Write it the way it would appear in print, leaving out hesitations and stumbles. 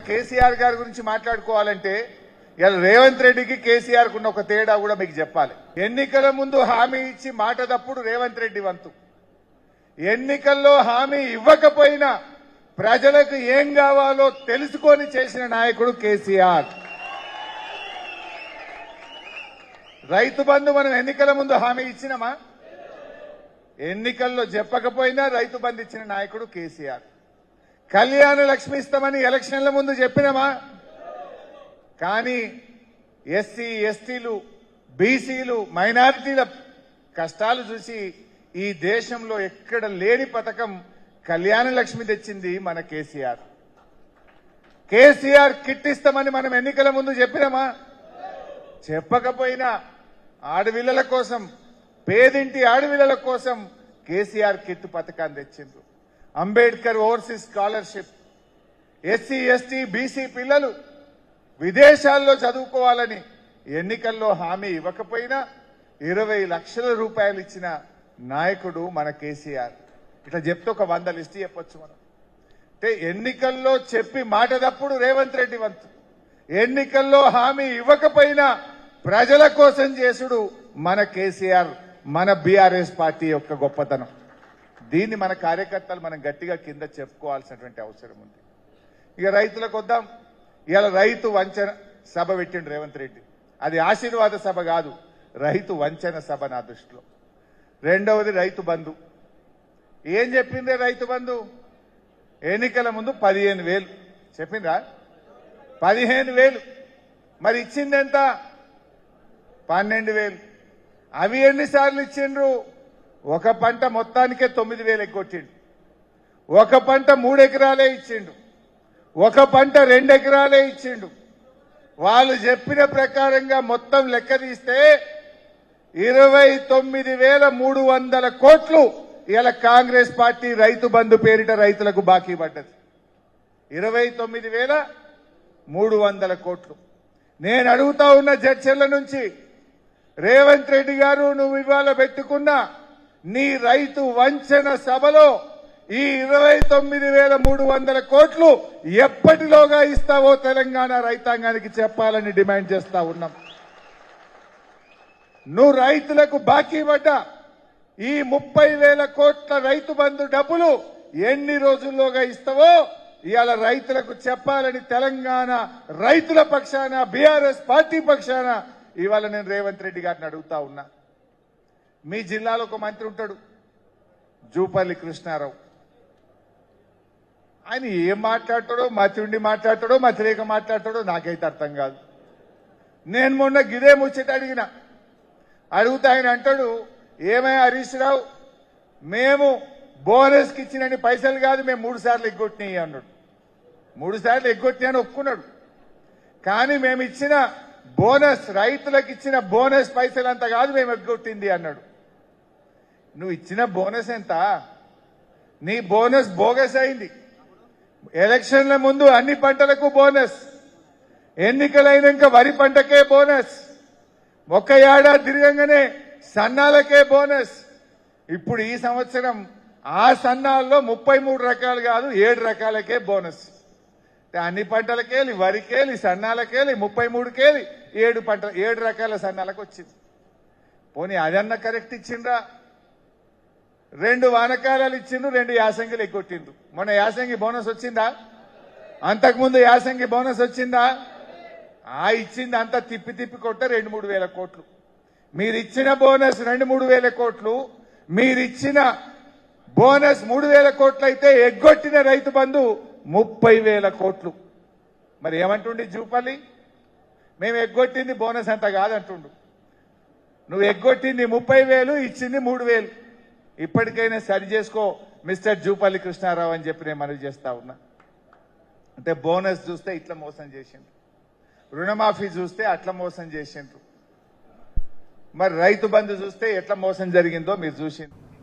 కేసీఆర్ గారి గురించి మాట్లాడుకోవాలంటే ఇలా రేవంత్ రెడ్డికి కేసీఆర్ కున్న ఒక తేడా కూడా మీకు చెప్పాలి. ఎన్నికల ముందు హామీ ఇచ్చి మాట తప్పుడు రేవంత్ రెడ్డి వంతు. ఎన్నికల్లో హామీ ఇవ్వకపోయినా ప్రజలకు ఏం కావాలో తెలుసుకొని చేసిన నాయకుడు కేసీఆర్. రైతు బంధు మనం ఎన్నికల ముందు హామీ ఇచ్చినామా? ఎన్నికల్లో చెప్పకపోయినా రైతు బంధు ఇచ్చిన నాయకుడు కేసీఆర్. కళ్యాణ లక్ష్మి ఇస్తామని ఎలక్షన్ల ముందు చెప్పినామా? కానీ ఎస్సీ ఎస్టీలు బీసీలు మైనారిటీల కష్టాలు చూసి ఈ దేశంలో ఎక్కడ లేని పథకం కళ్యాణ లక్ష్మి తెచ్చింది మన కేసీఆర్. కేసీఆర్ కిట్ ఇస్తామని మనం ఎన్నికల ముందు చెప్పినామా? చెప్పకపోయినా ఆడపిల్లల కోసం, పేదింటి ఆడపిల్లల కోసం కేసీఆర్ కిట్ పథకాన్ని తెచ్చిండ్రు. Ambedkar overseas scholarship, SC ST BC పిల్లలు విదేశాల్లో చదువుకోవాలని ఎన్నికల్లో హామీ ఇవ్వకపోయినా 20 లక్షల రూపాయలు ఇచ్చిన నాయకుడు మన కేసీఆర్. ఇట్లా చెప్తే ఒక 100 లిస్ట్ చెప్పొచ్చు మనం. అంటే ఎన్నికల్లో చెప్పి మాట తప్పుడు రేవంత్ రెడ్డి వంతు. ఎన్నికల్లో హామీ ఇవ్వకపోయినా ప్రజల కోసం చేసుడు మన కేసీఆర్, మన బీఆర్ఎస్ పార్టీ యొక్క గొప్పతనం. దీన్ని మన కార్యకర్తలు మనం గట్టిగా కింద చెప్పుకోవాల్సినటువంటి అవసరం ఉంది. ఇక రైతులకు వద్దాం. ఇవాళ రైతు వంచన సభ పెట్టిండు రేవంత్ రెడ్డి. అది ఆశీర్వాద సభ కాదు, రైతు వంచన సభ నా దృష్టిలో. రెండవది రైతు బంధు. ఏం చెప్పిందే రైతు బంధు? ఎన్నికల ముందు 15,000 చెప్పిందా? 15,000. మరి ఇచ్చింది ఎంత? 12,000. అవి ఎన్నిసార్లు ఇచ్చిండ్రు? ఒక పంట మొత్తానికే 9,000 ఎగ్గొట్టిండు. ఒక పంట 3 ఎకరాలే ఇచ్చిండు. ఒక పంట 2 ఎకరాలే ఇచ్చిండు. వాళ్ళు చెప్పిన ప్రకారంగా మొత్తం లెక్క తీస్తే 29,300 కోట్లు ఇలా కాంగ్రెస్ పార్టీ రైతు బంధు పేరిట రైతులకు బాకీ పడ్డది. 29,300 కోట్లు. నేను అడుగుతా ఉన్న చర్చల నుంచి, రేవంత్ రెడ్డి గారు, నువ్వు ఇవాళ పెట్టుకున్న నీ రైతు వంచన సభలో ఈ 29,300 కోట్లు ఎప్పటిలోగా ఇస్తావో తెలంగాణ రైతాంగానికి చెప్పాలని డిమాండ్ చేస్తా ఉన్నాం. నువ్వు రైతులకు బాకీ పడ్డ ఈ 30,000 కోట్ల రైతు బంధు డబ్బులు ఎన్ని రోజుల్లోగా ఇస్తావో ఇవాళ రైతులకు చెప్పాలని తెలంగాణ రైతుల పక్షాన, బీఆర్ఎస్ పార్టీ పక్షాన ఇవాళ నేను రేవంత్ రెడ్డి గారిని అడుగుతా ఉన్నా. మీ జిల్లాలో ఒక మంత్రి ఉంటాడు, జూపల్లి కృష్ణారావు. ఆయన ఏం మాట్లాడతాడో, మతి ఉండి మాట్లాడతాడో, మతి లేక మాట్లాడతాడో నాకైతే అర్థం కాదు. నేను మొన్న గిదే ముచ్చట అడుగుతా ఆయన అంటాడు, ఏమయ్యా హరీష్ రావు, మేము బోనస్కి ఇచ్చినని పైసలు కాదు, మేము 3 సార్లు ఎగ్గొట్టినాయి అన్నాడు. 3 సార్లు ఎగ్గొట్టినా అని ఒప్పుకున్నాడు. కానీ మేము ఇచ్చిన బోనస్, రైతులకు ఇచ్చిన బోనస్ పైసలంతా కాదు మేము ఎగ్గొట్టింది అన్నాడు. నువ్వు ఇచ్చిన బోనస్ ఎంత? నీ బోనస్ బోగస్ అయింది. ఎలక్షన్ల ముందు అన్ని పంటలకు బోనస్, ఎన్నికలైనాక వరి పంటకే బోనస్, ఒక్క ఏడాది తిరగంగానే సన్నాలకే బోనస్. ఇప్పుడు ఈ సంవత్సరం ఆ సన్నాల్లో 33 రకాలు కాదు 7 రకాలకే బోనస్. అన్ని పంటలకేలి, వరికేలి, సన్నాలకేలి, 33కేలి 7 రకాల సన్నాలకు వచ్చింది. పోనీ అదన్న కరెక్ట్ ఇచ్చిండ్రా? 2 వానకాలాలు ఇచ్చిండ్రు, 2 యాసంగిలు ఎగ్గొట్టిండ్రు. మొన్న యాసంగి బోనస్ వచ్చిందా? అంతకుముందు యాసంగి బోనస్ వచ్చిందా? ఇచ్చింది అంతా తిప్పి తిప్పి కొట్ట 2-3 వేల కోట్లు. మీరిచ్చిన బోనస్ 2-3 వేల కోట్లు, మీరిచ్చిన బోనస్ 3,000 కోట్లు అయితే ఎగ్గొట్టిన రైతు బంధు 30,000 కోట్లు. మరి ఏమంటుండి జూపల్లి? మేము ఎగ్గొట్టింది బోనస్ అంత కాదంటుండు. నువ్వు ఎగ్గొట్టింది 30,000, ఇచ్చింది 3,000. ఇప్పటికైనా సరి చేసుకో మిస్టర్ జూపల్లి కృష్ణారావు అని చెప్పి నేను మనవి చేస్తా ఉన్నా. అంటే బోనస్ చూస్తే ఇట్లా మోసం చేసిండ్రు, రుణమాఫీ చూస్తే అట్లా మోసం చేసిండ్రు, మరి రైతు బంధు చూస్తే ఎట్లా మోసం జరిగిందో మీరు చూసిండ్రు.